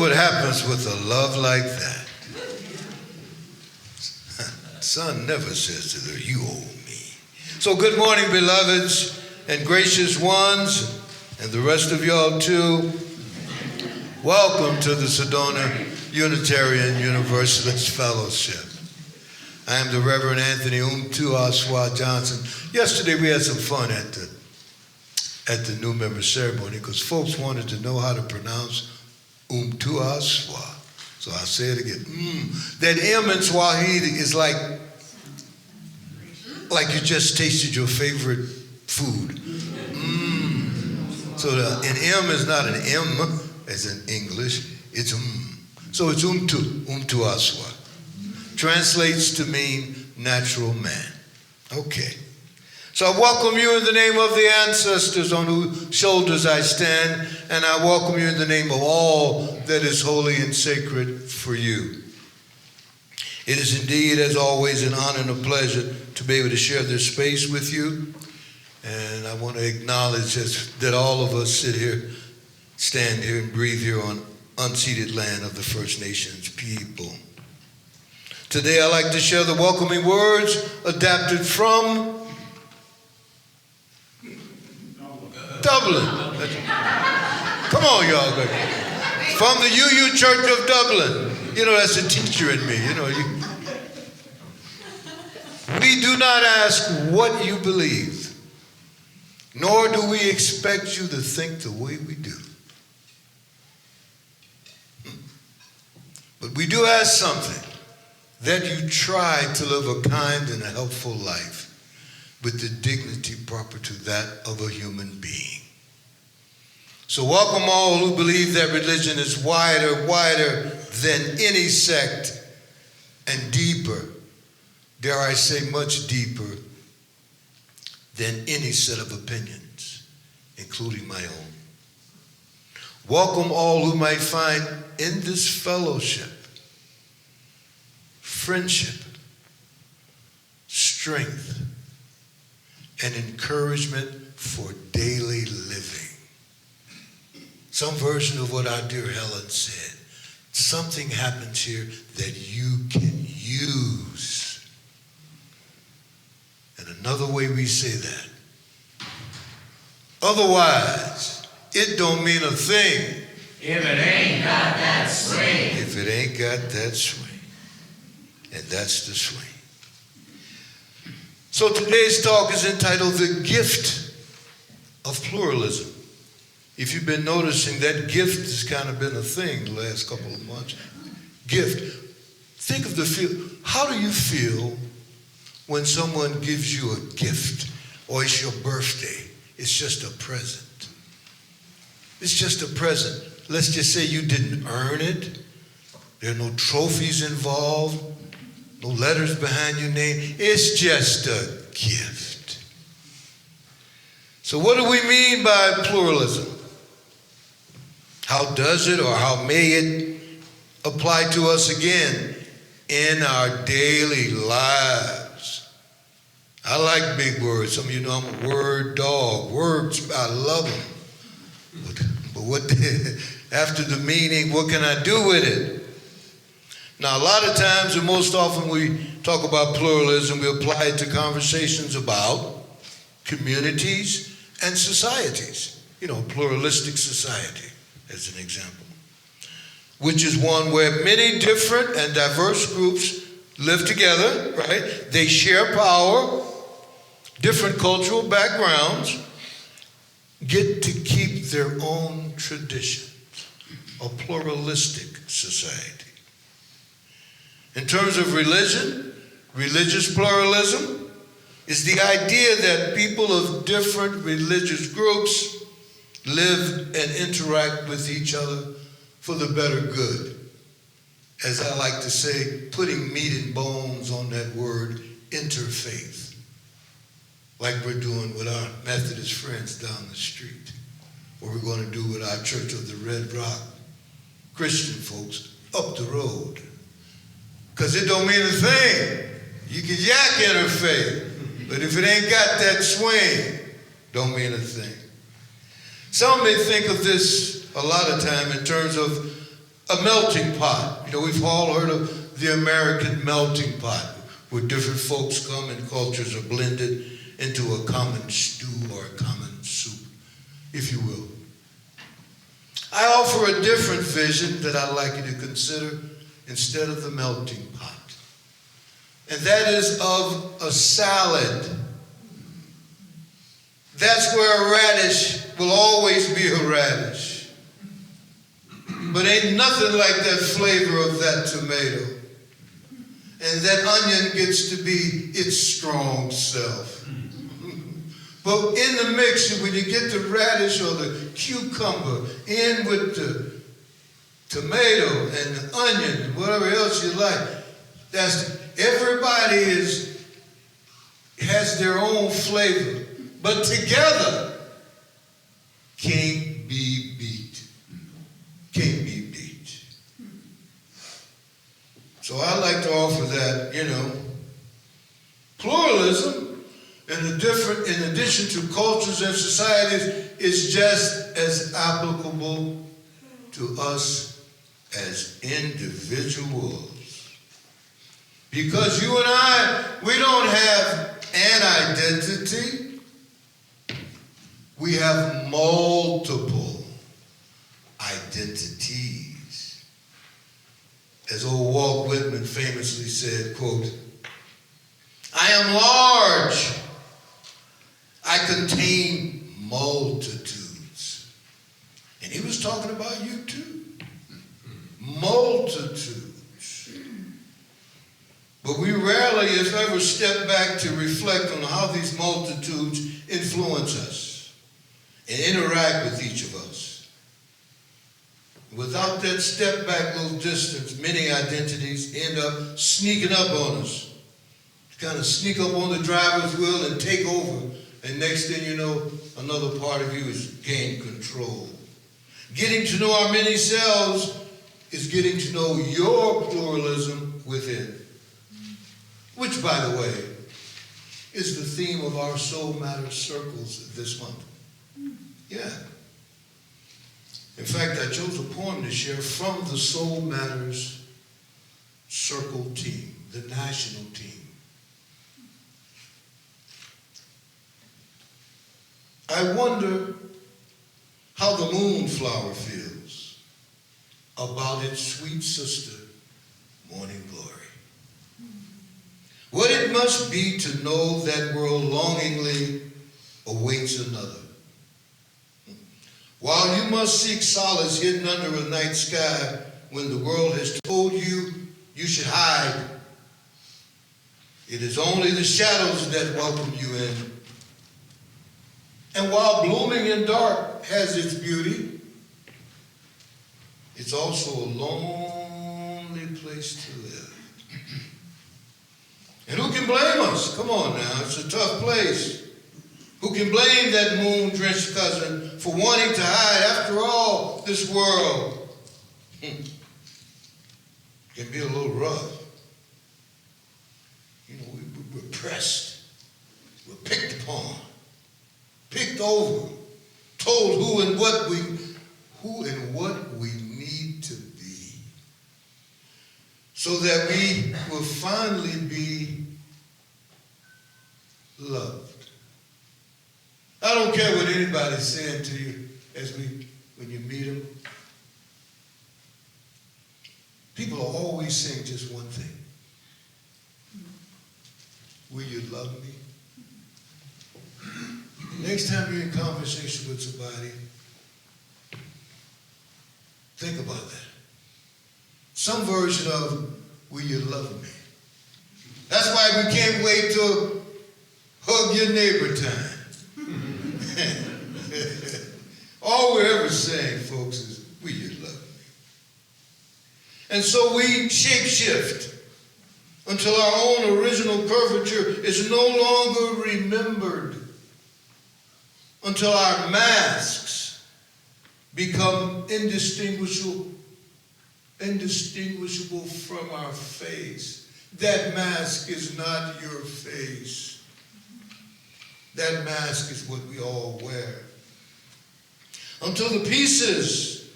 what happens with a love like that. Son never says to her, you owe me. So good morning, beloveds and gracious ones, and the rest of y'all too. Welcome to the Sedona Unitarian Universalist Fellowship. I am the Reverend Anthony Mtuaswa Johnson. Yesterday we had some fun at the new member ceremony because folks wanted to know how to pronounce Mtuaswa. So I say it again. That M in Swahili is like you just tasted your favorite food. So an M is not an M as in English, it's So it's Mtuaswa. Translates to mean natural man. Okay. So I welcome you in the name of the ancestors on whose shoulders I stand, and I welcome you in the name of all that is holy and sacred for you. It is indeed, as always, an honor and a pleasure to be able to share this space with you. And I want to acknowledge that all of us stand here and breathe here on unceded land of the First Nations people. Today I'd like to share the welcoming words adapted from Dublin. Come on, y'all. From the UU Church of Dublin. You know, that's a teacher in me. We do not ask what you believe, nor do we expect you to think the way we do. But we do ask something, that you try to live a kind and a helpful life with the dignity proper to that of a human being. So welcome all who believe that religion is wider than any sect, and deeper, dare I say much deeper, than any set of opinions, including my own. Welcome all who might find in this fellowship friendship, strength, and encouragement for daily living. Some version of what our dear Helen said. Something happens here that you can use. And another way we say that. Otherwise, it don't mean a thing. If it ain't got that swing. If it ain't got that swing. And that's the swing. So today's talk is entitled The Gift of Pluralism. If you've been noticing, that gift has kind of been a thing the last couple of months. Gift. Think of the feel. How do you feel when someone gives you a gift, or it's your birthday? It's just a present. It's just a present. Let's just say you didn't earn it. There are no trophies involved, no letters behind your name. It's just a gift. So what do we mean by pluralism? How does it or how may it apply to us again in our daily lives? I like big words. Some of you know I'm a word dog. Words, I love them. But after the meaning, what can I do with it? Now, a lot of times, and most often we talk about pluralism, we apply it to conversations about communities and societies. Pluralistic society, as an example, which is one where many different and diverse groups live together, right? They share power, different cultural backgrounds, get to keep their own traditions, a pluralistic society. In terms of religion, religious pluralism is the idea that people of different religious groups live and interact with each other for the better good. As I like to say, putting meat and bones on that word, interfaith, like we're doing with our Methodist friends down the street, or we're going to do with our Church of the Red Rock Christian folks up the road. Because it don't mean a thing. You can yak interfaith, but if it ain't got that swing, don't mean a thing. Some may think of this a lot of time in terms of a melting pot. You know, we've all heard of the American melting pot, where different folks come and cultures are blended into a common stew or a common soup, if you will. I offer a different vision that I'd like you to consider instead of the melting pot. And that is of a salad. That's where a radish will always be a radish. But ain't nothing like that flavor of that tomato. And that onion gets to be its strong self. But in the mix, when you get the radish or the cucumber in with the tomato and the onion and whatever else you like, everybody has their own flavor. But together, can't be beat. Can't be beat. So I like to offer that, pluralism in addition to cultures and societies is just as applicable to us as individuals. Because you and I, we don't have an identity. We have multiple identities. As old Walt Whitman famously said, quote, "I am large. I contain multitudes." And he was talking about you too. Multitudes. But we rarely, if ever, step back to reflect on how these multitudes influence us and interact with each of us. Without that step back little distance, many identities end up sneaking up on us. Kind of sneak up on the driver's wheel and take over. And next thing you know, another part of you is gain control. Getting to know our many selves is getting to know your pluralism within. Which, by the way, is the theme of our Soul Matters circles this month. Yeah. In fact, I chose a poem to share from the Soul Matters circle team, the national team. I wonder how the moonflower feels about its sweet sister, morning glory. What it must be to know that world longingly awaits another. While you must seek solace hidden under a night sky when the world has told you you should hide, it is only the shadows that welcome you in. And while blooming in dark has its beauty, it's also a lonely place to live. And who can blame us? Come on now, it's a tough place. Who can blame that moon-drenched cousin for wanting to hide? After all, this world can be a little rough. We're pressed. We're picked upon. Picked over, told who and what we need to be, so that we will finally be loved. I don't care what anybody's saying to you when you meet them. People are always saying just one thing. Will you love me? Next time you're in conversation with somebody, think about that. Some version of, will you love me? That's why we can't wait till hug your neighbor time. All we're ever saying, folks, is, will you love me? And so we shape-shift until our own original curvature is no longer remembered. Until our masks become indistinguishable from our face. That mask is not your face. That mask is what we all wear. Until the pieces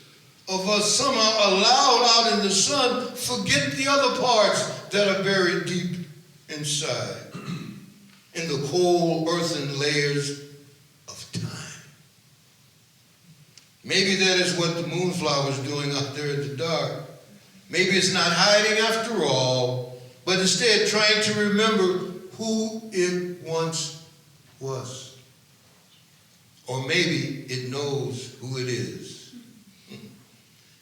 of us somehow allowed out in the sun forget the other parts that are buried deep inside, in the cold earthen layers of time. Maybe that is what the moonflower is doing out there in the dark. Maybe it's not hiding after all, but instead trying to remember who it once was. Or maybe it knows who it is.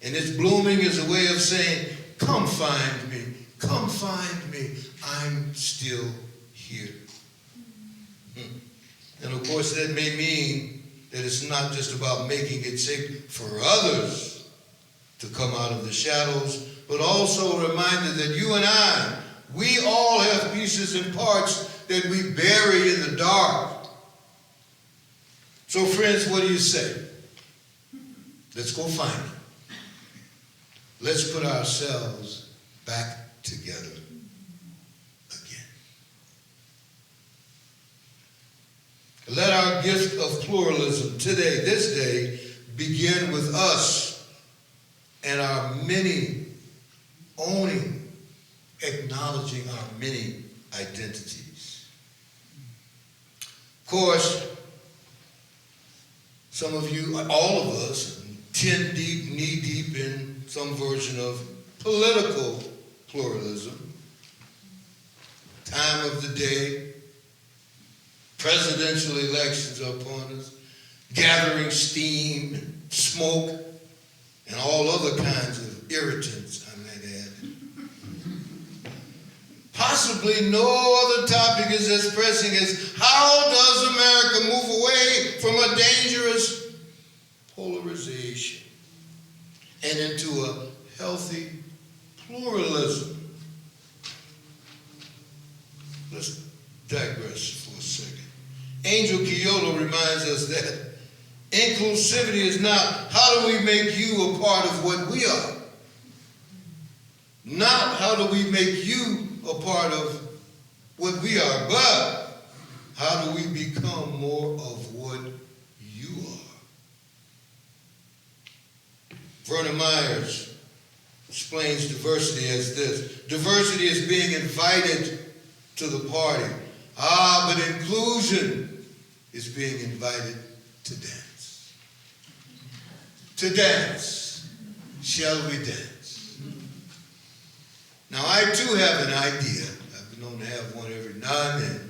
And its blooming is a way of saying, come find me, I'm still here. And of course that may mean that it's not just about making it safe for others to come out of the shadows, but also a reminder that you and I, we all have pieces and parts that we bury in the dark. So friends, what do you say? Let's go find it. Let's put ourselves back together again. Let our gift of pluralism today, this day, begin with us and our many owning, acknowledging our many identities. Of course, some of you, all of us, 10 deep, knee deep in some version of political pluralism. Time of the day, presidential elections are upon us, gathering steam and smoke and all other kinds of irritants, I might add. Possibly no other topic is as pressing as how does America move away from a dangerous polarization and into a healthy pluralism. Let's digress for a second. Angel Kyoto reminds us that inclusivity is not how do we make you a part of what we are. Not how do we make you a part of what we are, but how do we become more of what you are. Vernon Myers explains diversity as this. Diversity is being invited to the party. But inclusion is being invited to dance. To dance. Shall we dance? Now, I too have an idea. I've been known to have one every now and then.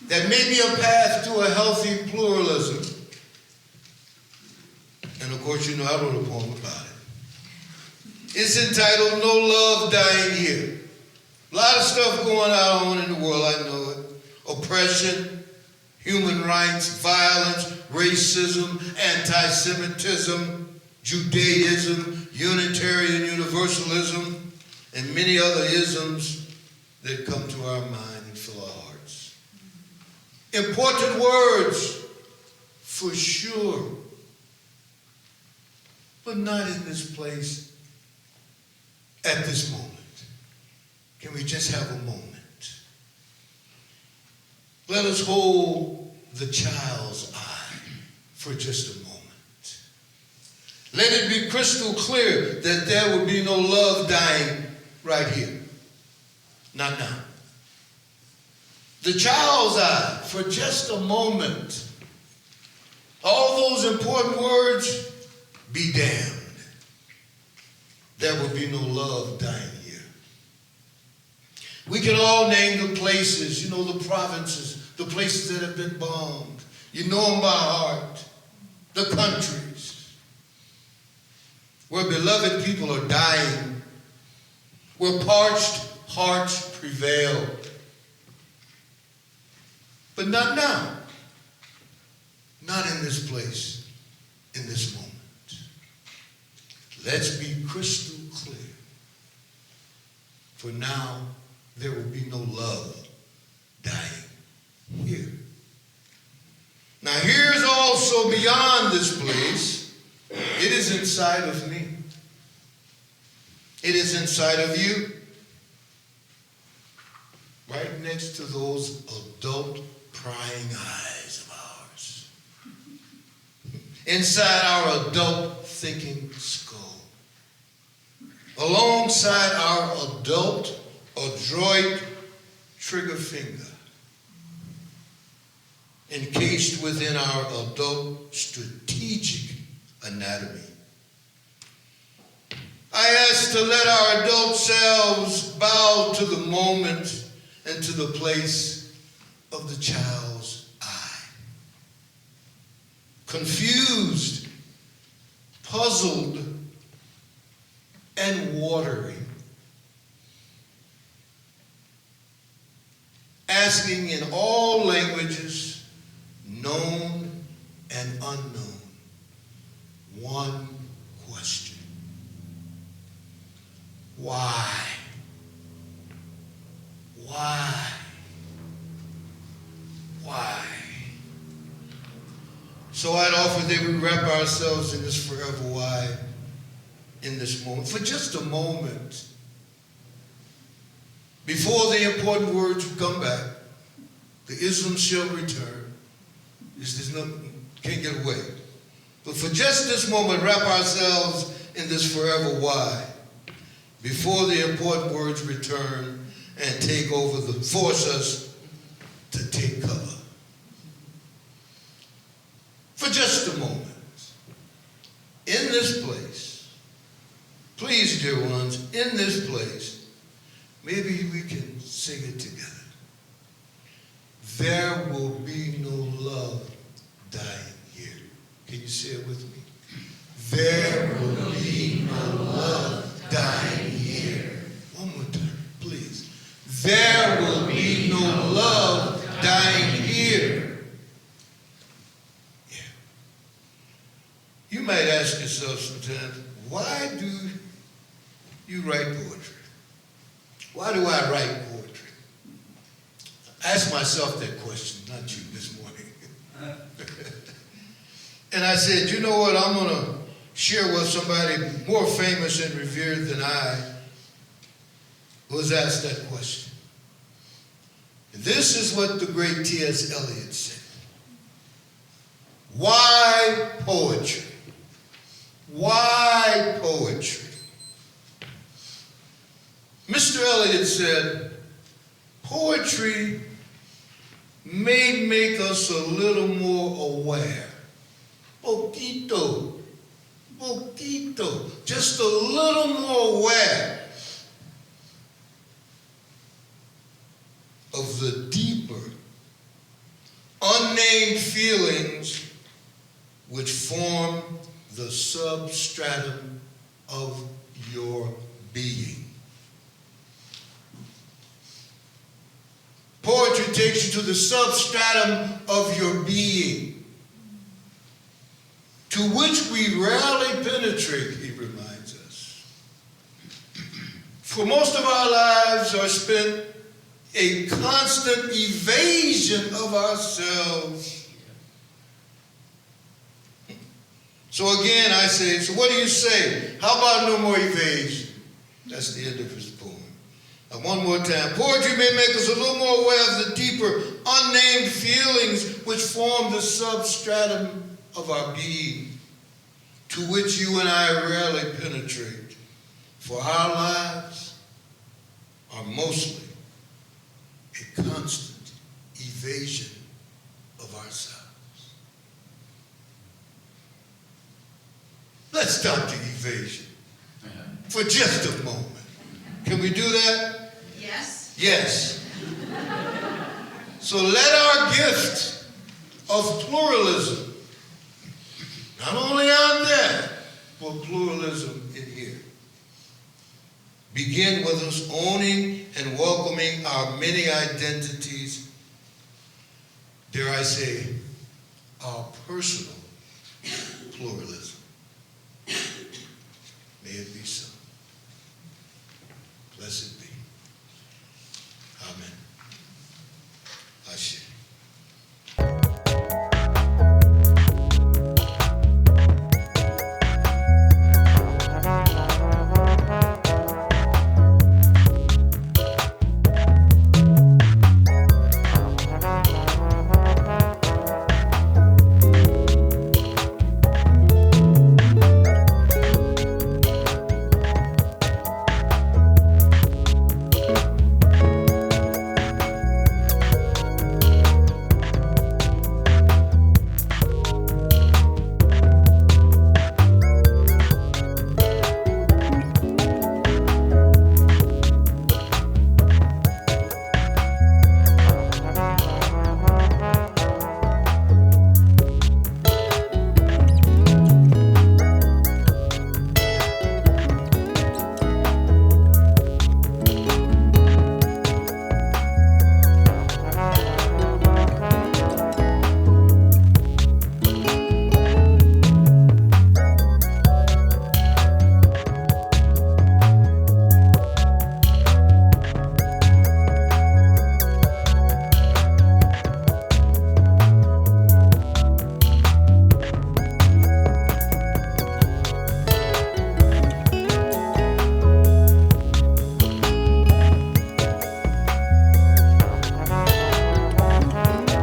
That may be a path to a healthy pluralism. And of course, you know, I wrote a poem about it. It's entitled No Love Dying Here. A lot of stuff going on in the world, I know it. Oppression, human rights, violence, racism, anti-Semitism, Judaism, Unitarian Universalism, and many other isms that come to our mind and fill our hearts. Important words, for sure, but not in this place at this moment. Can we just have a moment? Let us hold the child's eye for just a moment. Let it be crystal clear that there will be no love dying right here. Not now. The child's eye for just a moment. All those important words, be damned. There will be no love dying here. We can all name the places, you know, the provinces, the places that have been bombed. You know them by heart. The countries where beloved people are dying, where parched hearts prevail. But not now. Not in this place, in this moment. Let's be crystal clear. For now, there will be no love dying here. Now, here's also beyond this place. It is inside of me. It is inside of you. Right next to those adult prying eyes of ours. Inside our adult thinking skull. Alongside our adult, adroit trigger finger, encased within our adult strategic anatomy. I ask to let our adult selves bow to the moment and to the place of the child's eye. Confused, puzzled, and watery. Asking in all languages, known and unknown, one question. Why? Why? Why? So I'd offer that we wrap ourselves in this forever why in this moment, for just a moment, before the important words come back, the ism shall return. Can't get away. But for just this moment, wrap ourselves in this forever why, before the important words return and take over, force us to take cover. For just a moment, in this place, please, dear ones, in this place, maybe we can sing it together. There will be no love dying here. Can you say it with me? There will be no love dying here. One more time, please. There will be no love dying here. Yeah. You might ask yourself sometimes, why do you write poetry? Why do I write poetry? I asked myself that question, not you, this morning. And I said, you know what, I'm going to share with somebody more famous and revered than I was asked that question. And this is what the great T.S. Eliot said. Why poetry? Why poetry? Mr. Eliot said, poetry may make us a little more aware. Poquito, just a little more aware of the deeper, unnamed feelings which form the substratum of your being. Poetry takes you to the substratum of your being, to which we rarely penetrate, he reminds us. For most of our lives are spent a constant evasion of ourselves. So again, I say, so what do you say? How about no more evasion? That's the end of his poem. And one more time. Poetry may make us a little more aware of the deeper, unnamed feelings which form the substratum of our being, to which you and I rarely penetrate. For our lives are mostly a constant evasion of ourselves. Let's stop the evasion for just a moment. Can we do that? Yes. Yes. So let our gift of pluralism, not only out there, but pluralism in here, begin with us owning and welcoming our many identities, dare I say, our personal pluralism. May it be so. Blessed be. Amen. Ashe.